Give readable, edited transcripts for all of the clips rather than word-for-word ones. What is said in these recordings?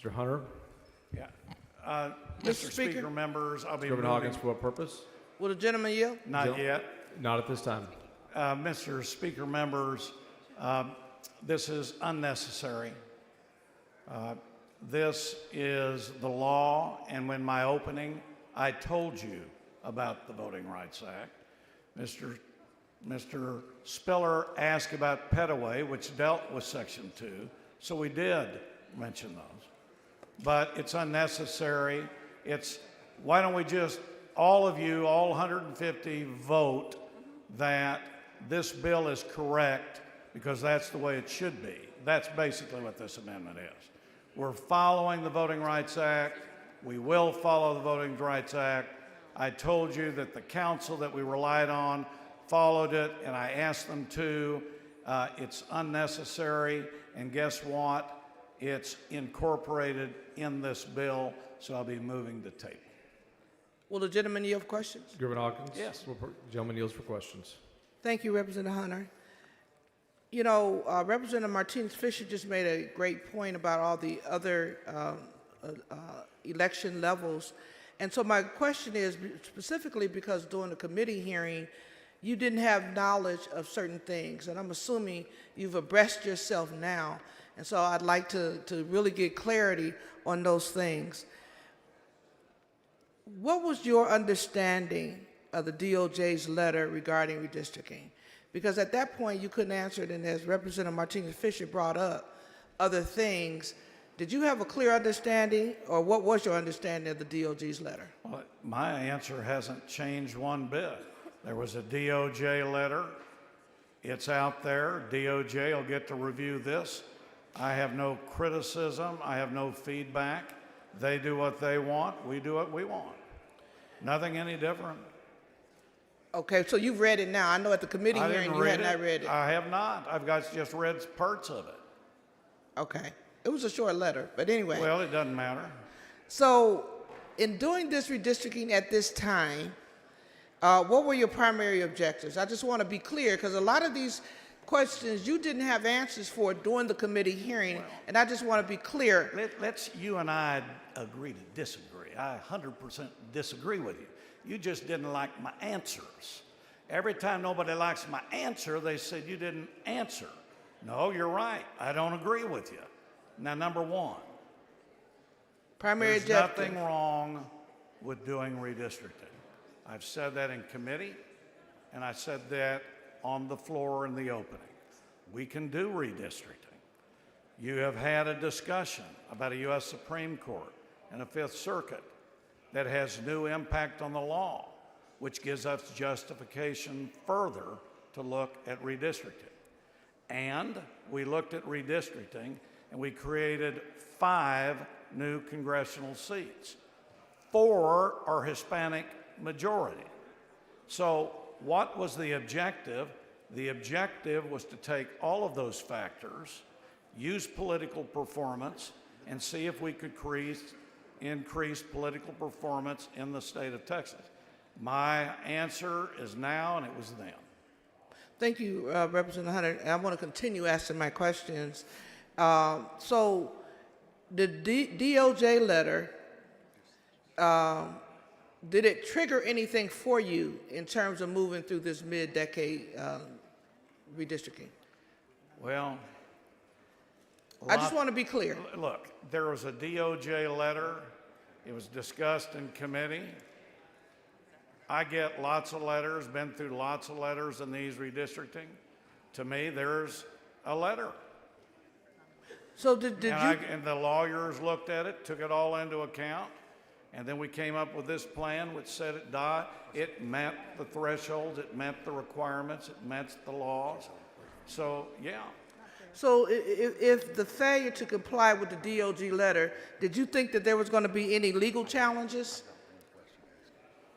Mr. Hunter? Yeah. Mr. Speaker, members, I'll be Reverend moving. Hawkins, for what purpose? Will the gentleman yield? Not yet. Not at this time. Mr. Speaker, members, this is unnecessary. This is the law, and when my opening, I told you about the Voting Rights Act. Mr. Spiller asked about Petaway, which dealt with Section 2, so we did mention those. But it's unnecessary. Why don't we just, all of you, all 150, vote that this bill is correct, because that's the way it should be. That's basically what this amendment is. We're following the Voting Rights Act. We will follow the Voting Rights Act. I told you that the council that we relied on followed it, and I asked them to. It's unnecessary, and guess what? It's incorporated in this bill, so I'll be moving the table. Will the gentleman yield for questions? Reverend Hawkins? Yes. Gentleman yields for questions. Thank you, Representative Hunter. You know, Representative Martinez-Fisher just made a great point about all the other election levels. And so my question is, specifically because during the committee hearing, you didn't have knowledge of certain things, and I'm assuming you've abreast yourself now. And so I'd like to really get clarity on those things. What was your understanding of the DOJ's letter regarding redistricting? Because at that point, you couldn't answer it, and as Representative Martinez-Fisher brought up other things, did you have a clear understanding, or what was your understanding of the DOJ's letter? Well, my answer hasn't changed one bit. There was a DOJ letter. It's out there. DOJ will get to review this. I have no criticism. I have no feedback. They do what they want. We do what we want. Nothing any different. Okay, so you've read it now. I know at the committee I hearing didn't you read had not read it. I have not. I've just read parts of it. Okay. It was a short letter, but anyway. Well, it doesn't matter. So in doing this redistricting at this time, what were your primary objectives? I just want to be clear, because a lot of these questions you didn't have answers for during the committee hearing, and I just want to be clear. Let's you and I agree to disagree. I 100% disagree with you. You just didn't like my answers. Every time nobody likes my answer, they said you didn't answer. No, you're right. I don't agree with you. Now, number one, Primary there's objective. nothing wrong with doing redistricting. I've said that in committee, and I said that on the floor in the opening. We can do redistricting. You have had a discussion about a U.S. Supreme Court and a Fifth Circuit that has new impact on the law, which gives us justification further to look at redistricting. And we looked at redistricting, and we created 5 new congressional seats. 4 are Hispanic majority. So what was the objective? The objective was to take all of those factors, use political performance, and see if we could increase political performance in the state of Texas. My answer is now, and it was then. Thank you, Representative Hunter. And I want to continue asking my questions. So the DOJ letter, did it trigger anything for you in terms of moving through this mid-decade redistricting? Well, I just want to be clear. look, there was a DOJ letter. It was discussed in committee. I get lots of letters, been through lots of letters in these redistricting. To me, there's a letter. So did And the lawyers looked at it, took it all into account, and then we came up with this plan which said it met the thresholds, it met the requirements, it met the laws. So, yeah. So if the failure to comply with the DOJ letter, did you think that there was going to be any legal challenges?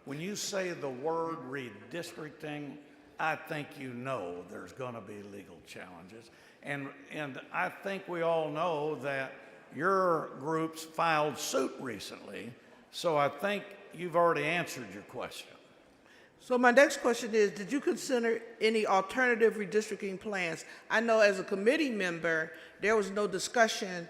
When you say the word redistricting, I think you know there's going to be legal challenges. And I think we all know that your groups filed suit recently, so I think you've already answered your question. So my next question is, did you consider any alternative redistricting plans? I know as a committee member, there was no discussion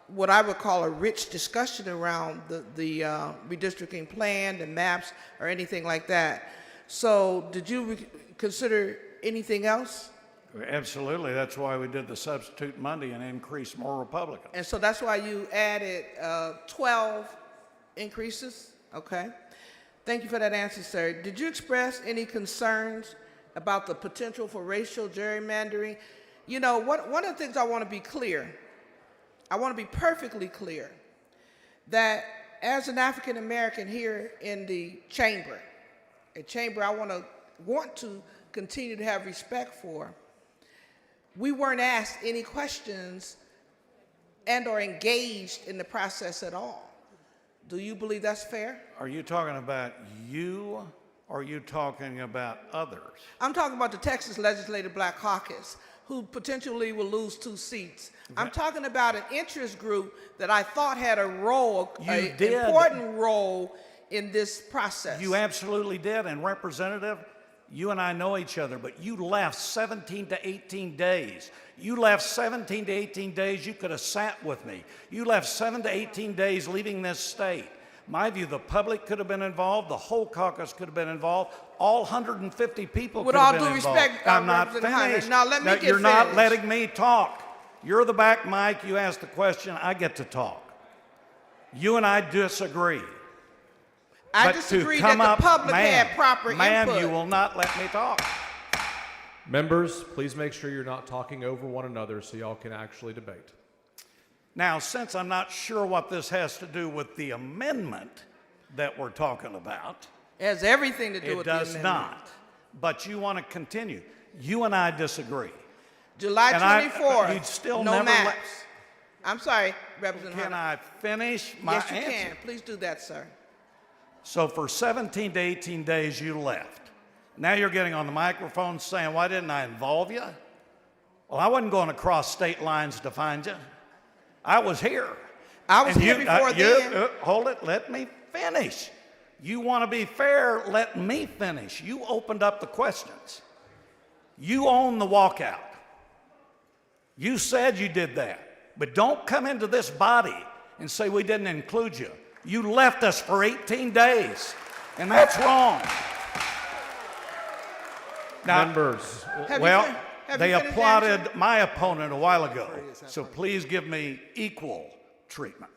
what I would call a rich discussion around the redistricting plan, the maps, or anything like that. So did you consider anything else? Absolutely. That's why we did the substitute Monday and increased more Republicans. And so that's why you added 12 increases? Okay. Thank you for that answer, sir. Did you express any concerns about the potential for racial gerrymandering? You know, one of the things I want to be clear, I want to be perfectly clear, that as an African American here in the chamber, a chamber I want to continue to have respect for, we weren't asked any questions and or engaged in the process at all. Do you believe that's fair? Are you talking about you, or are you talking about others? I'm talking about the Texas Legislative Black Caucus, who potentially will lose 2 seats. I'm talking about an interest group that I thought had a role, an important role in this process. You absolutely did. And Representative, you and I know each other, but you left 17 to 18 days. You left 17 to 18 days. You could have sat with me. You left 7 to 18 days leaving this state. My view, the public could have been involved. The whole caucus could have been involved. All 150 people could have been involved. With all due respect, I'm not finished. Now let me get You're finished. not letting me talk. You're the back mic. You ask the question. I get to talk. You and I disagree. I But to disagree come that up, the public ma'am, had proper ma'am, input. you will not let me talk. Members, please make sure you're not talking over one another so y'all can actually debate. Now, since I'm not sure what this has to do with the amendment that we're talking about, It has everything to do it with does the amendment. not. But you want to continue. You and I disagree. July And I- 24th, you'd still no never let- maps. I'm sorry, Representative Can Hunter. I finish my Yes, you answer? can. Please do that, sir. So for 17 to 18 days, you left. Now you're getting on the microphone saying, why didn't I involve you? Well, I wasn't going across state lines to find you. I was here. I was And here before then. Hold it, let me finish. You want to be fair, let me finish. You opened up the questions. You own the walkout. You said you did that. But don't come into this body and say we didn't include you. You left us for 18 days, and that's wrong. Now, Members, well, have they you finished applauded answering? my opponent a while ago, so please give me equal treatment.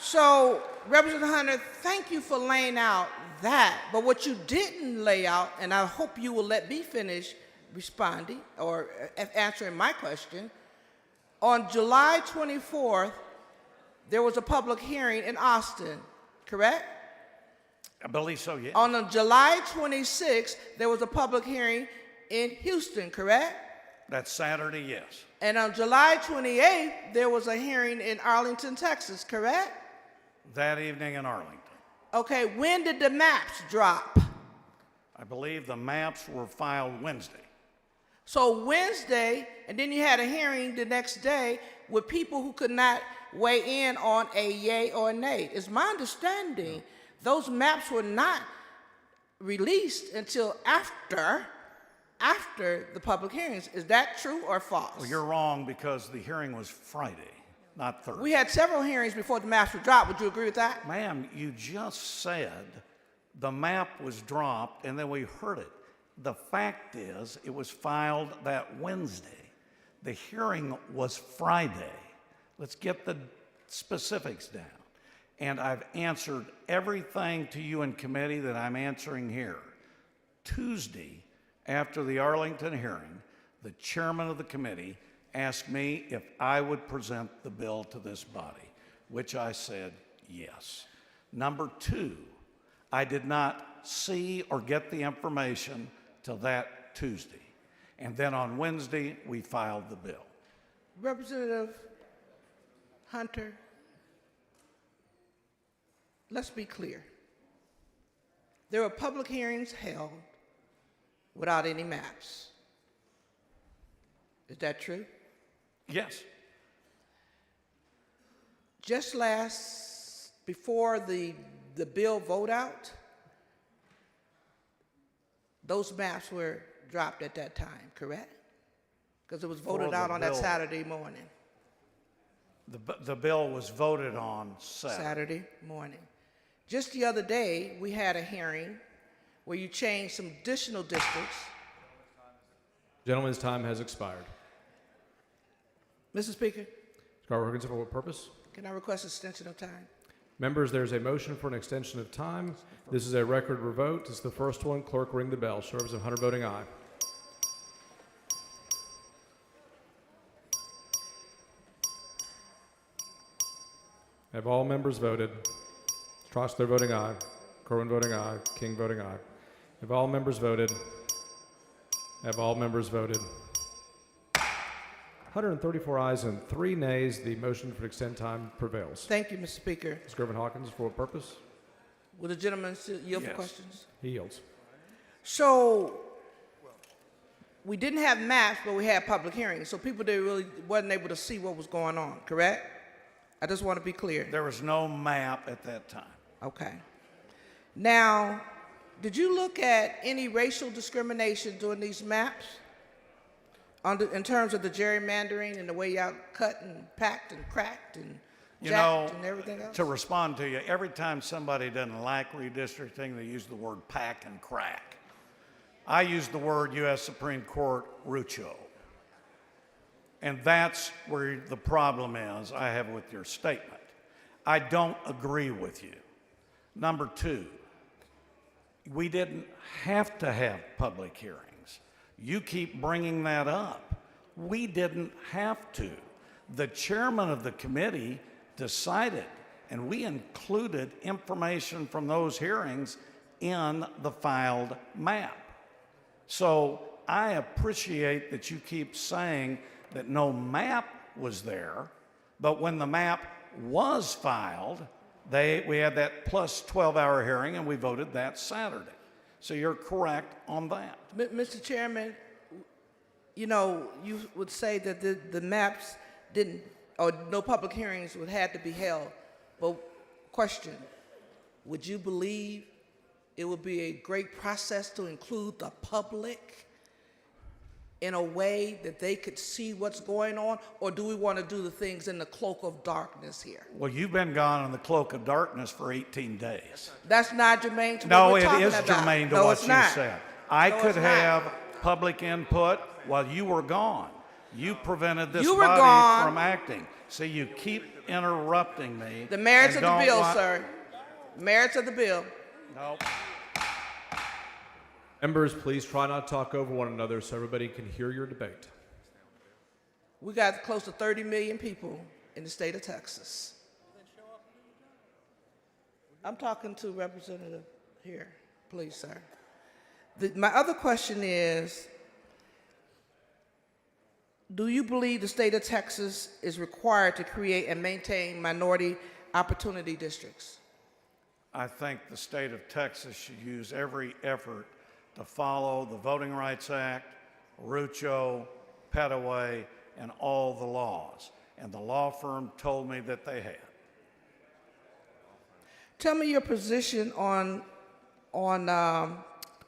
So, Representative Hunter, thank you for laying out that. But what you didn't lay out, and I hope you will let me finish responding or answering my question, on July 24th, there was a public hearing in Austin, correct? I believe so, yeah. On July 26th, there was a public hearing in Houston, correct? That's Saturday, yes. And on July 28th, there was a hearing in Arlington, Texas, correct? That evening in Arlington. Okay, when did the maps drop? I believe the maps were filed Wednesday. So Wednesday, and then you had a hearing the next day with people who could not weigh in on a yay or a nay. It's my understanding those maps were not released until after the public hearings. Is that true or false? Well, you're wrong because the hearing was Friday, not Thursday. We had several hearings before the maps were dropped. Would you agree with that? Ma'am, you just said the map was dropped and then we heard it. The fact is, it was filed that Wednesday. The hearing was Friday. Let's get the specifics down. And I've answered everything to you in committee that I'm answering here. Tuesday, after the Arlington hearing, the chairman of the committee asked me if I would present the bill to this body, which I said yes. Number two, I did not see or get the information till that Tuesday. And then on Wednesday, we filed the bill. Representative Hunter, let's be clear. There were public hearings held without any maps. Is that true? Yes. Just before the bill vote out, those maps were dropped at that time, correct? Because it was voted Before the out on that bill. Saturday morning. The bill was voted on Saturday. Saturday morning. Just the other day, we had a hearing where you changed some additional districts. Gentleman's time has expired. Mr. Speaker, Carl Perkins, for what purpose? can I request extension of time? Members, there's a motion for an extension of time. This is a record vote. This is the first one. Clerk, ring the bell. Show Representative Hunter voting aye. Have all members voted? Trostler voting aye. Corwin voting aye. King voting aye. Have all members voted? Have all members voted? 134 ayes and 3 nays. The motion for extend time prevails. Thank you, Mr. Speaker. Mr. Gervin Hawkins, for what purpose? Will the gentleman still yield for Yes. questions? He yields. So we didn't have maps, but we had public hearings, so people they really wasn't able to see what was going on, correct? I just want to be clear. There was no map at that time. Okay. Now, did you look at any racial discrimination during these maps? In terms of the gerrymandering and the way y'all cut and packed and cracked and You jacked know, and everything else? to respond to you, every time somebody doesn't like redistricting, they use the word pack and crack. I use the word U.S. Supreme Court rucho. And that's where the problem is I have with your statement. I don't agree with you. Number two, we didn't have to have public hearings. You keep bringing that up. We didn't have to. The chairman of the committee decided, and we included information from those hearings in the filed map. So I appreciate that you keep saying that no map was there, but when the map was filed, we had that plus 12-hour hearing and we voted that Saturday. So you're correct on that. Mr. Chairman, you know, you would say that the maps didn't, or no public hearings would have to be held. But question, would you believe it would be a great process to include the public in a way that they could see what's going on? Or do we want to do the things in the cloak of darkness here? Well, you've been gone in the cloak of darkness for 18 days. That's not germane to what No, we're it talking is about. germane to No, what it's you not. said. I No, could it's not. have public input while you were gone. You prevented this You were body gone. from acting. See, you keep interrupting me. The merits and of the don't bill, want- sir. Merits of the bill. No. Members, please try not to talk over one another so everybody can hear your debate. We got close to 30 million people in the state of Texas. I'm talking to Representative here, please, sir. My other question is, do you believe the state of Texas is required to create and maintain minority opportunity districts? I think the state of Texas should use every effort to follow the Voting Rights Act, RUCHO, Petaway, and all the laws. And the law firm told me that they had. Tell me your position on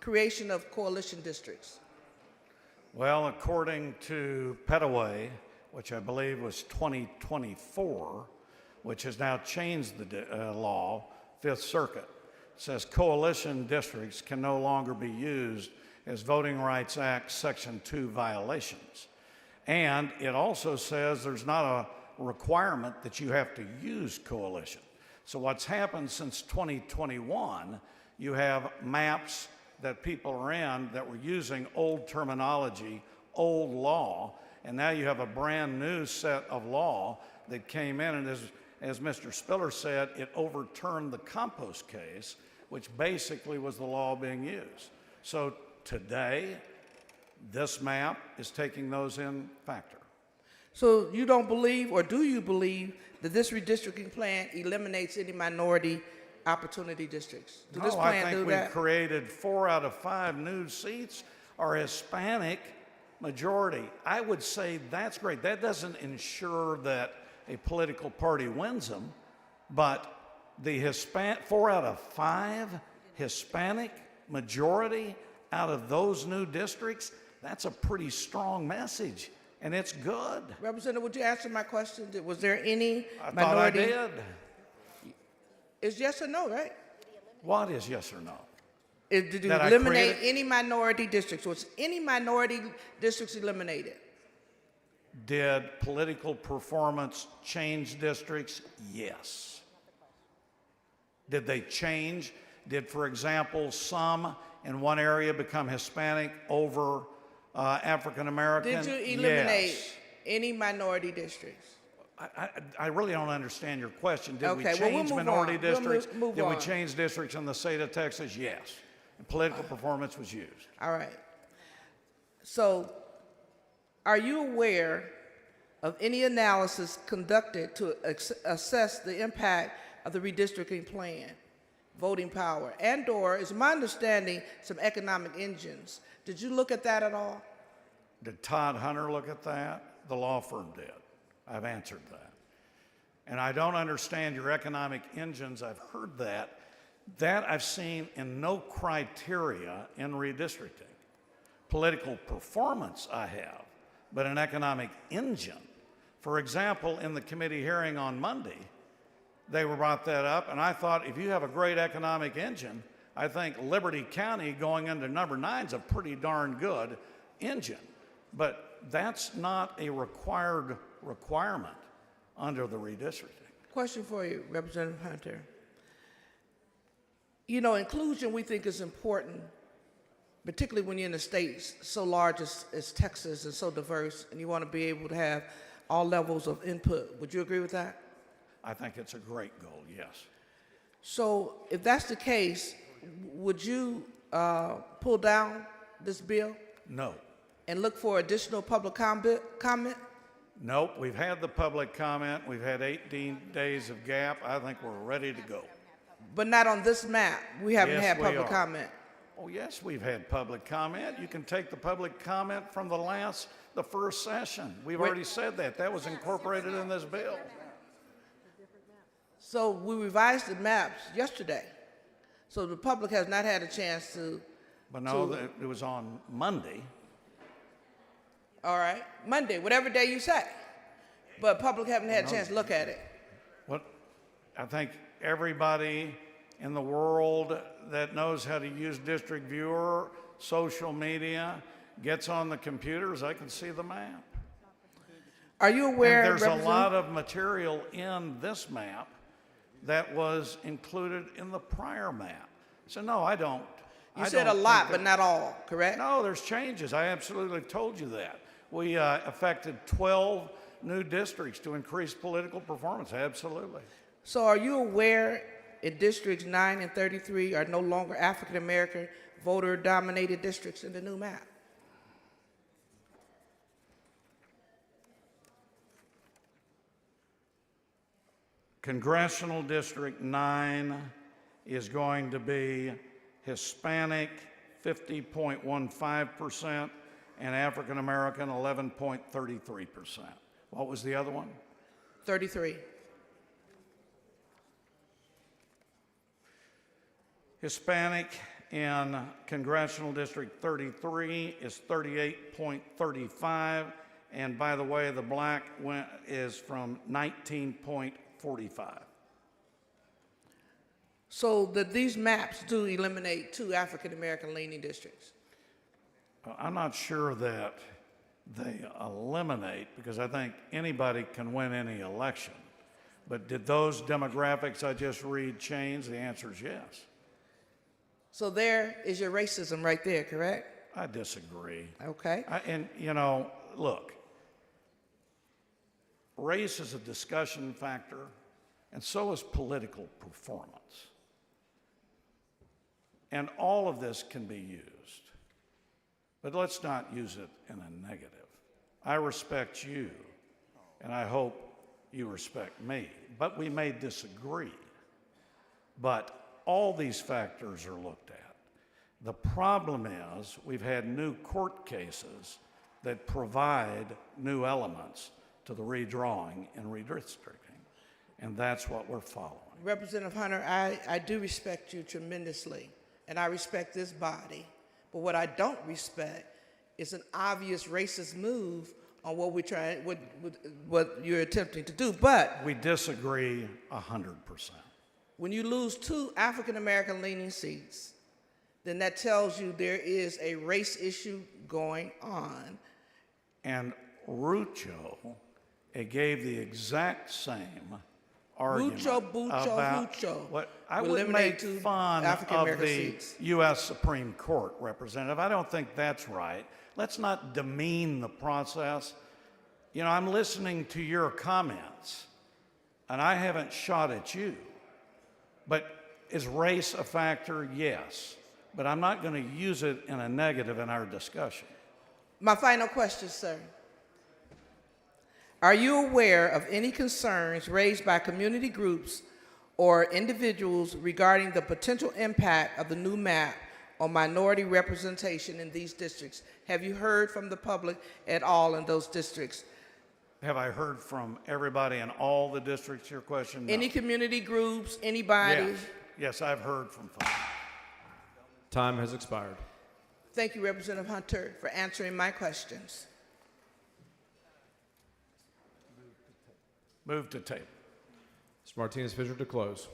creation of coalition districts. Well, according to Petaway, which I believe was 2024, which has now changed the law, Fifth Circuit, says coalition districts can no longer be used as Voting Rights Act Section 2 violations. And it also says there's not a requirement that you have to use coalition. So what's happened since 2021, you have maps that people are in that were using old terminology, old law, and now you have a brand new set of law that came in, and as Mr. Spiller said, it overturned the compost case, which basically was the law being used. So today, this map is taking those in factor. So you don't believe, or do you believe, that this redistricting plan eliminates any minority opportunity districts? Does this No, I plan think do we've that? created 4 out of 5 new seats are Hispanic majority. I would say that's great. That doesn't ensure that a political party wins them, but the 4 out of 5 Hispanic majority out of those new districts, that's a pretty strong message and it's good. Representative, would you answer my question? Was there any I minority? thought I did. It's yes or no, right? What is yes or no? Did you That I eliminate created- any minority districts? Was any minority districts eliminated? Did political performance change districts? Yes. Did they change? Did, for example, some in one area become Hispanic over African American? Did you eliminate Yes. any minority districts? I really don't understand your question. Did we Okay, well, we'll change move minority on. We'll districts? move Did we on. change districts in the state of Texas? Yes. And political performance was used. All right. So, are you aware of any analysis conducted to assess the impact of the redistricting plan, voting power, and/or, is my understanding, some economic engines? Did you look at that at all? Did Todd Hunter look at that? The law firm did. I've answered that. And I don't understand your economic engines. I've heard that. That I've seen in no criteria in redistricting. Political performance I have, but an economic engine. For example, in the committee hearing on Monday, they brought that up, and I thought if you have a great economic engine, I think Liberty County going into number 9 is a pretty darn good engine. But that's not a requirement under the redistricting. Question for you, Representative Hunter. You know, inclusion we think is important, particularly when you're in a state so large as Texas and so diverse, and you want to be able to have all levels of input. Would you agree with that? I think it's a great goal, yes. So if that's the case, would you pull down this bill No. and look for additional public comment? Nope, we've had the public comment. We've had 18 days of gap. I think we're ready to go. But not on this map. We haven't Yes, had we public are. comment. Oh, yes, we've had public comment. You can take the public comment from the first session. We've Wait. already said that. That was incorporated in this bill. So we revised the maps yesterday. So the public has not had a chance to, But no, it was on Monday. all right, Monday, whatever day you say. But public haven't had a chance to look at it. What I think everybody in the world that knows how to use District Viewer, social media, gets on the computers, I can see the map. Are you aware, And there's a Representative- lot of material in this map that was included in the prior map. So no, I don't. You I said a don't lot, think but not all, correct? No, there's changes. I absolutely told you that. We affected 12 new districts to increase political performance. Absolutely. So are you aware in districts 9 and 33 are no longer African American voter dominated districts in the new map? Congressional District 9 is going to be Hispanic 50.15% and African American 11.33%. What was the other one? 33. Hispanic in Congressional District 33 is 38.35, and by the way, the black is from 19.45. So that these maps do eliminate 2 African American leaning districts. I'm not sure that they eliminate, because I think anybody can win any election. But did those demographics I just read change? The answer is yes. So there is your racism right there, correct? I disagree. Okay. And, you know, look, race is a discussion factor, and so is political performance. And all of this can be used. But let's not use it in a negative. I respect you, and I hope you respect me. But we may disagree. But all these factors are looked at. The problem is we've had new court cases that provide new elements to the redrawing and redistricting. And that's what we're following. Representative Hunter, I do respect you tremendously, and I respect this body. But what I don't respect is an obvious racist move on what we're trying, what you're attempting to do. But We disagree 100%. when you lose 2 African American leaning seats, then that tells you there is a race issue going on. And Rucho gave the exact same argument Rucho, Bucho, about Hucho what I will would eliminate make 2 fun African of American the seats. U.S. Supreme Court representative. I don't think that's right. Let's not demean the process. You know, I'm listening to your comments, and I haven't shot at you. But is race a factor? Yes. But I'm not going to use it in a negative in our discussion. My final question, sir. Are you aware of any concerns raised by community groups or individuals regarding the potential impact of the new map on minority representation in these districts? Have you heard from the public at all in those districts? Have I heard from everybody in all the districts, your question? No. Any community groups, anybody? Yes. Yes, I've heard from folks. Time has expired. Thank you, Representative Hunter, for answering my questions. Move to table. Mr. Martinez Fisher to close.